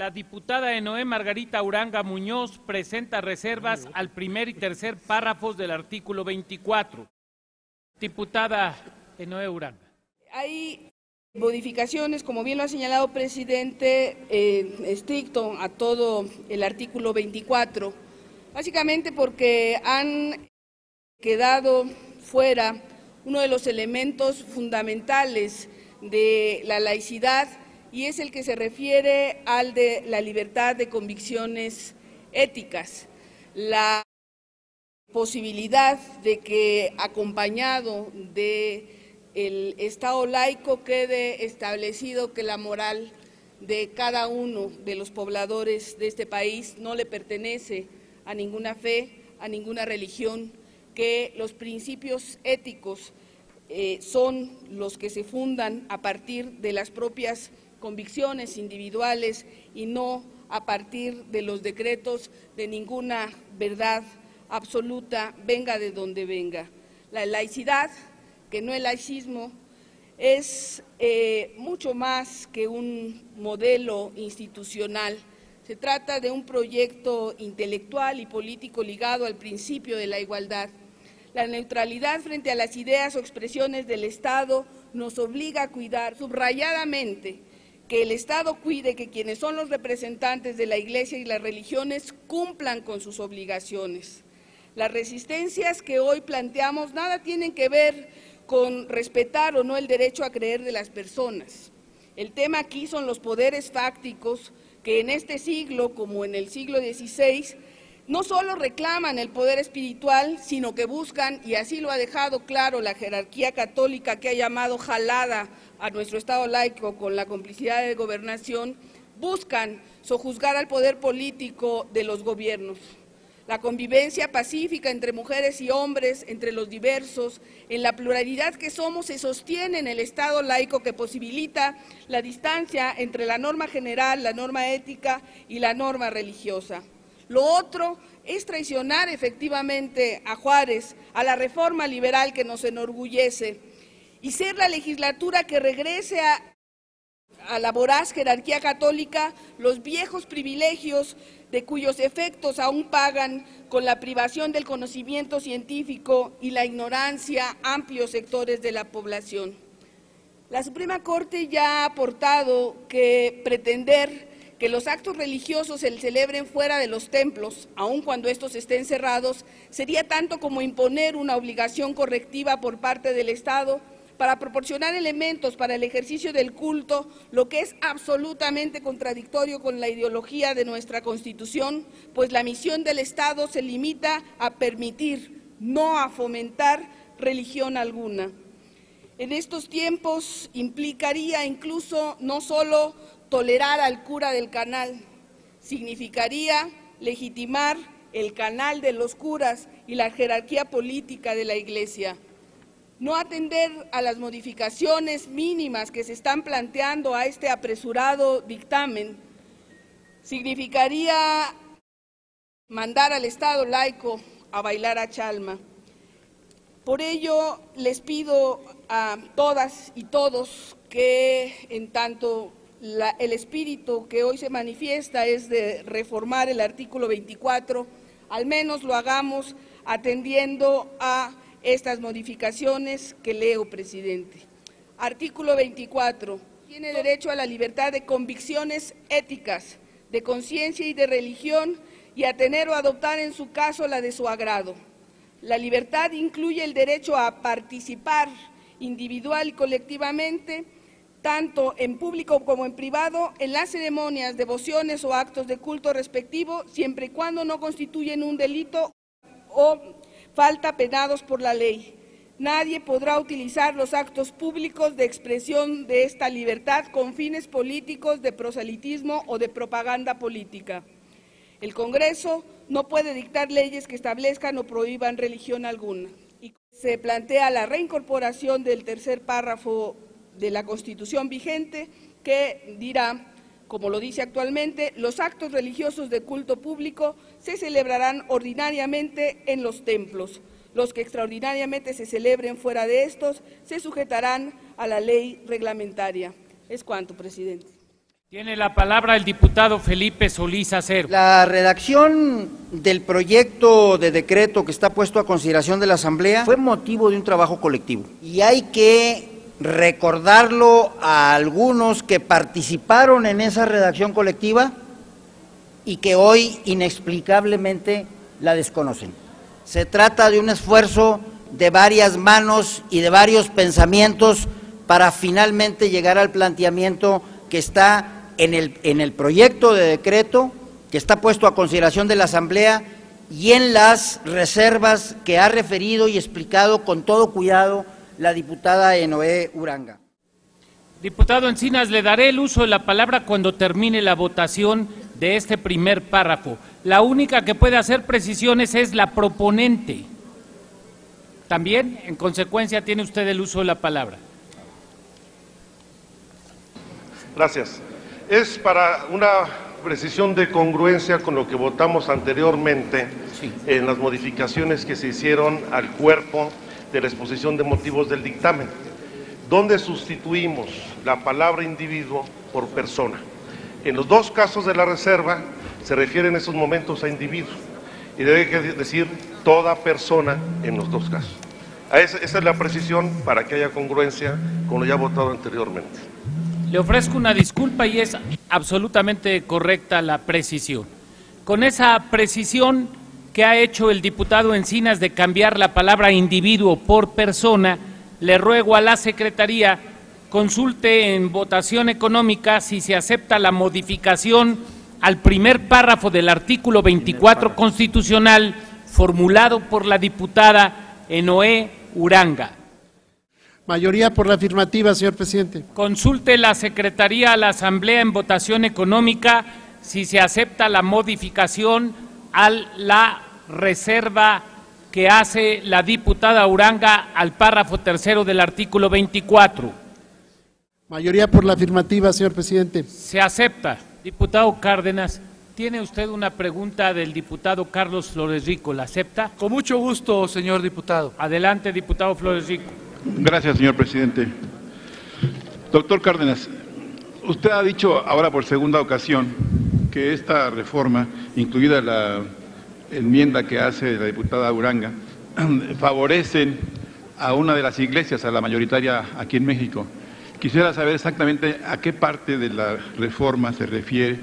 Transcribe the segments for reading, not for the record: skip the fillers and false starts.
La diputada Enoé Margarita Uranga Muñoz presenta reservas al primer y tercer párrafos del artículo 24. Diputada Enoé Uranga. Hay modificaciones, como bien lo ha señalado, presidente, estricto a todo el artículo 24, básicamente porque han quedado fuera uno de los elementos fundamentales de la laicidad, y es el que se refiere al de la libertad de convicciones éticas. La posibilidad de que, acompañado del Estado laico, quede establecido que la moral de cada uno de los pobladores de este país no le pertenece a ninguna fe, a ninguna religión, que los principios éticos son los que se fundan a partir de las propias convicciones individuales y no a partir de los decretos de ninguna verdad absoluta, venga de donde venga. La laicidad, que no el laicismo, es mucho más que un modelo institucional. Se trata de un proyecto intelectual y político ligado al principio de la igualdad. La neutralidad frente a las ideas o expresiones del Estado nos obliga a cuidar subrayadamente que el Estado cuide que quienes son los representantes de la Iglesia y las religiones cumplan con sus obligaciones. Las resistencias que hoy planteamos nada tienen que ver con respetar o no el derecho a creer de las personas. El tema aquí son los poderes fácticos que en este siglo, como en el siglo XVI, no solo reclaman el poder espiritual, sino que buscan, y así lo ha dejado claro la jerarquía católica que ha llamado jalada a nuestro Estado laico con la complicidad de gobernación, buscan sojuzgar al poder político de los gobiernos. La convivencia pacífica entre mujeres y hombres, entre los diversos, en la pluralidad que somos, se sostiene en el Estado laico, que posibilita la distancia entre la norma general, la norma ética y la norma religiosa. Lo otro es traicionar efectivamente a Juárez, a la reforma liberal que nos enorgullece, y ser la legislatura que regrese a la voraz jerarquía católica los viejos privilegios de cuyos efectos aún pagan con la privación del conocimiento científico y la ignorancia amplios sectores de la población. La Suprema Corte ya ha aportado que pretender que los actos religiosos se celebren fuera de los templos, aun cuando estos estén cerrados, sería tanto como imponer una obligación correctiva por parte del Estado para proporcionar elementos para el ejercicio del culto, lo que es absolutamente contradictorio con la ideología de nuestra Constitución, pues la misión del Estado se limita a permitir, no a fomentar religión alguna. En estos tiempos implicaría incluso no solo tolerar al cura del canal, significaría legitimar el canal de los curas y la jerarquía política de la Iglesia. No atender a las modificaciones mínimas que se están planteando a este apresurado dictamen significaría mandar al Estado laico a bailar a Chalma. Por ello, les pido a todas y todos que, en tanto el espíritu que hoy se manifiesta es de reformar el artículo 24, al menos lo hagamos atendiendo a estas modificaciones que leo, presidente. Artículo 24. Tiene derecho a la libertad de convicciones éticas, de conciencia y de religión, y a tener o adoptar en su caso la de su agrado. La libertad incluye el derecho a participar individual y colectivamente, tanto en público como en privado, en las ceremonias, devociones o actos de culto respectivo, siempre y cuando no constituyen un delito o falta penados por la ley. Nadie podrá utilizar los actos públicos de expresión de esta libertad con fines políticos, de proselitismo o de propaganda política. El Congreso no puede dictar leyes que establezcan o prohíban religión alguna. Y se plantea la reincorporación del tercer párrafo de la Constitución vigente, que dirá, como lo dice actualmente, los actos religiosos de culto público se celebrarán ordinariamente en los templos. Los que extraordinariamente se celebren fuera de estos se sujetarán a la ley reglamentaria. Es cuanto, presidente. Tiene la palabra el diputado Felipe Solís Acero. La redacción del proyecto de decreto que está puesto a consideración de la Asamblea fue motivo de un trabajo colectivo y hay que recordarlo a algunos que participaron en esa redacción colectiva y que hoy inexplicablemente la desconocen. Se trata de un esfuerzo de varias manos y de varios pensamientos para finalmente llegar al planteamiento que está en el proyecto de decreto que está puesto a consideración de la Asamblea y en las reservas que ha referido y explicado con todo cuidado la diputada Enoé Uranga. Diputado Encinas, le daré el uso de la palabra cuando termine la votación de este primer párrafo. La única que puede hacer precisiones es la proponente. También, en consecuencia, tiene usted el uso de la palabra. Gracias. Es para una precisión de congruencia con lo que votamos anteriormente en las modificaciones que se hicieron al cuerpo de la exposición de motivos del dictamen, donde sustituimos la palabra individuo por persona. En los dos casos de la reserva se refiere en esos momentos a individuo y debe decir toda persona en los dos casos. Esa es la precisión para que haya congruencia con lo ya votado anteriormente. Le ofrezco una disculpa y es absolutamente correcta la precisión. Con esa precisión que ha hecho el diputado Encinas de cambiar la palabra individuo por persona, le ruego a la Secretaría consulte en votación económica si se acepta la modificación al primer párrafo del artículo 24 constitucional formulado por la diputada Enoé Uranga. Mayoría por la afirmativa, señor presidente. Consulte la Secretaría a la Asamblea en votación económica si se acepta la modificación a la reserva que hace la diputada Uranga al párrafo tercero del artículo 24. Mayoría por la afirmativa, señor presidente. Se acepta. Diputado Cárdenas, tiene usted una pregunta del diputado Carlos Flores Rico, ¿la acepta? Con mucho gusto, señor diputado. Adelante, diputado Flores Rico. Gracias, señor presidente. Doctor Cárdenas, usted ha dicho ahora por segunda ocasión que esta reforma, incluida la enmienda que hace la diputada Uranga, favorecen a una de las iglesias, a la mayoritaria aquí en México. Quisiera saber exactamente a qué parte de la reforma se refiere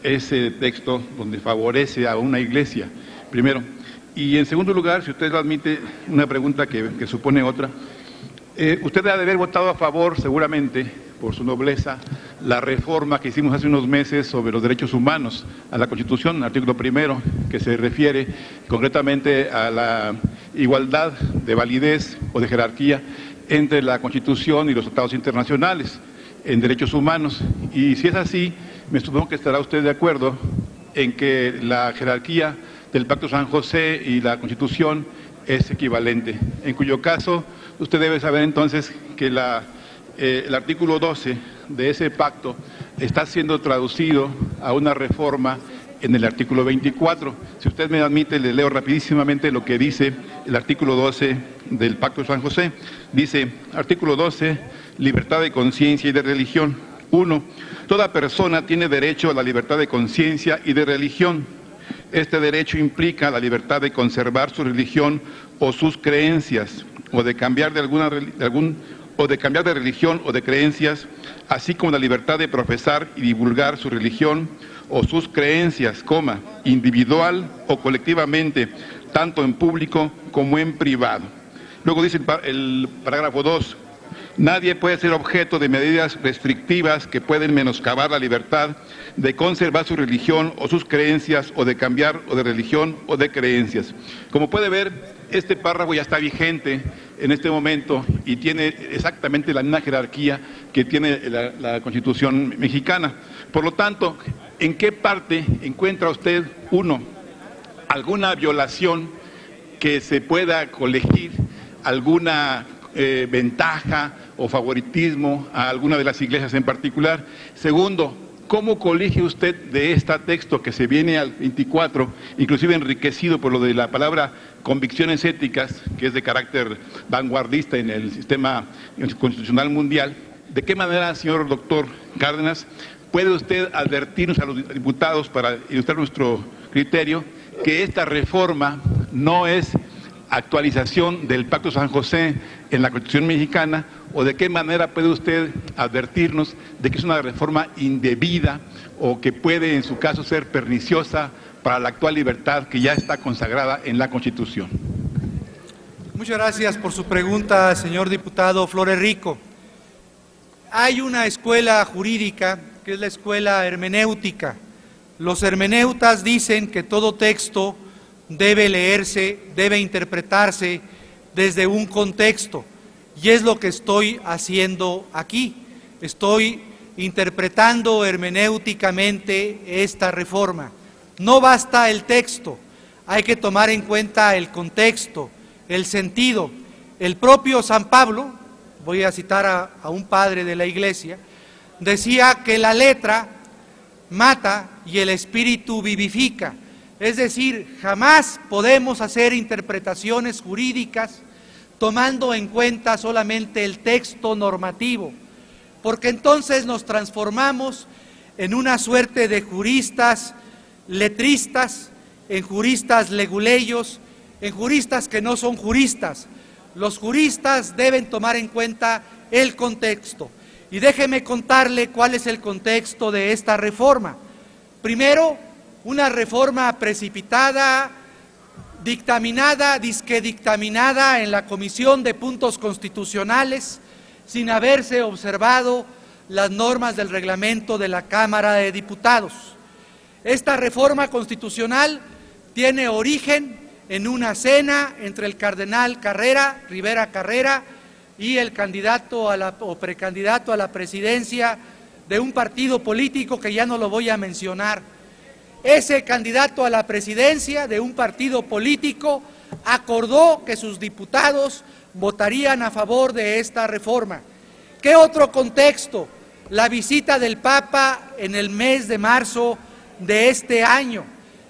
ese texto donde favorece a una iglesia, primero. Y en segundo lugar, si usted lo admite, una pregunta que supone otra. Usted ha de haber votado a favor, seguramente, por su nobleza, la reforma que hicimos hace unos meses sobre los derechos humanos a la Constitución, artículo primero, que se refiere concretamente a la igualdad de validez o de jerarquía entre la Constitución y los tratados internacionales en derechos humanos. Y si es así, me supongo que estará usted de acuerdo en que la jerarquía del Pacto San José y la Constitución es equivalente, en cuyo caso usted debe saber entonces que el artículo 12 de ese pacto está siendo traducido a una reforma en el artículo 24. Si usted me admite, le leo rapidísimamente lo que dice el artículo 12 del Pacto de San José. Dice, artículo 12, libertad de conciencia y de religión. 1. Toda persona tiene derecho a la libertad de conciencia y de religión. Este derecho implica la libertad de conservar su religión o sus creencias, o de cambiar de religión o de creencias, así como la libertad de profesar y divulgar su religión o sus creencias, individual o colectivamente, tanto en público como en privado. Luego dice el parágrafo 2, nadie puede ser objeto de medidas restrictivas que pueden menoscabar la libertad de conservar su religión o sus creencias o de cambiar o de religión o de creencias. Como puede ver, este párrafo ya está vigente en este momento y tiene exactamente la misma jerarquía que tiene la Constitución mexicana. Por lo tanto, ¿en qué parte encuentra usted, uno, alguna violación que se pueda colegir, alguna ventaja o favoritismo a alguna de las iglesias en particular? Segundo, ¿cómo colige usted de este texto que se viene al 24, inclusive enriquecido por lo de la palabra convicciones éticas, que es de carácter vanguardista en el sistema constitucional mundial? ¿De qué manera, señor doctor Cárdenas, ¿puede usted advertirnos a los diputados, para ilustrar nuestro criterio, que esta reforma no es actualización del Pacto San José en la Constitución mexicana, o de qué manera puede usted advertirnos de que es una reforma indebida o que puede en su caso ser perniciosa para la actual libertad que ya está consagrada en la Constitución? Muchas gracias por su pregunta, señor diputado Flores Rico. Hay una escuela jurídica que es la escuela hermenéutica. Los hermeneutas dicen que todo texto debe leerse, debe interpretarse desde un contexto, y es lo que estoy haciendo aquí. Estoy interpretando hermenéuticamente esta reforma. No basta el texto, hay que tomar en cuenta el contexto, el sentido. El propio San Pablo, voy a citar a un padre de la Iglesia, decía que la letra mata y el espíritu vivifica. Es decir, jamás podemos hacer interpretaciones jurídicas tomando en cuenta solamente el texto normativo, porque entonces nos transformamos en una suerte de juristas letristas, en juristas leguleyos, en juristas que no son juristas. Los juristas deben tomar en cuenta el contexto. Y déjeme contarle cuál es el contexto de esta reforma. Primero, una reforma precipitada, dictaminada, disque dictaminada en la Comisión de Puntos Constitucionales, sin haberse observado las normas del reglamento de la Cámara de Diputados. Esta reforma constitucional tiene origen en una cena entre el cardenal Rivera Carrera, y el candidato o precandidato a la presidencia de un partido político que ya no lo voy a mencionar. Ese candidato a la presidencia de un partido político acordó que sus diputados votarían a favor de esta reforma. ¿Qué otro contexto? La visita del Papa en el mes de marzo de este año.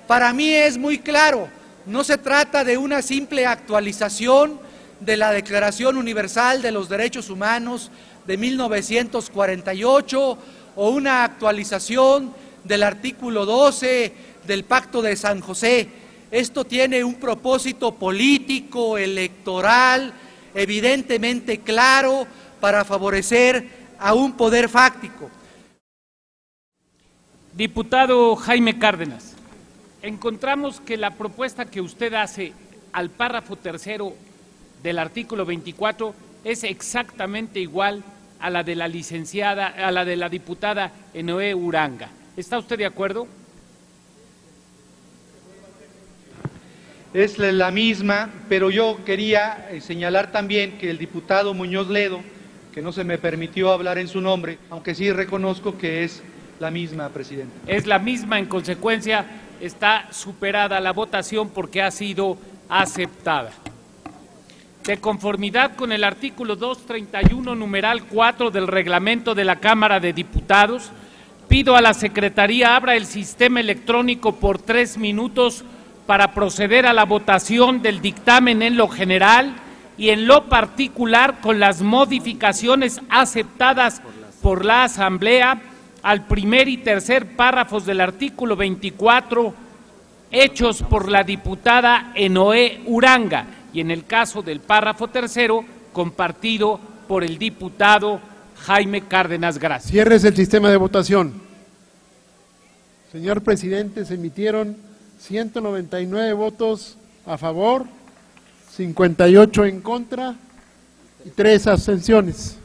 Para mí es muy claro, no se trata de una simple actualización de la Declaración Universal de los Derechos Humanos de 1948 o una actualización del artículo 12 del Pacto de San José. Esto tiene un propósito político, electoral, evidentemente claro, para favorecer a un poder fáctico. Diputado Jaime Cárdenas, encontramos que la propuesta que usted hace al párrafo tercero del artículo 24 es exactamente igual a la de la diputada Enoé Uranga. ¿Está usted de acuerdo? Es la misma, pero yo quería señalar también que el diputado Muñoz Ledo, que no se me permitió hablar en su nombre, aunque sí reconozco que es la misma, presidente. Es la misma, en consecuencia está superada la votación porque ha sido aceptada. De conformidad con el artículo 231, numeral 4 del reglamento de la Cámara de Diputados, pido a la Secretaría abra el sistema electrónico por 3 minutos para proceder a la votación del dictamen en lo general y en lo particular con las modificaciones aceptadas por la Asamblea al primer y tercer párrafos del artículo 24, hechos por la diputada Enoé Uranga, y en el caso del párrafo tercero, compartido por el diputado Jaime Cárdenas. Gracias. Cierres el sistema de votación. Señor presidente, se emitieron 199 votos a favor, 58 en contra y 3 abstenciones.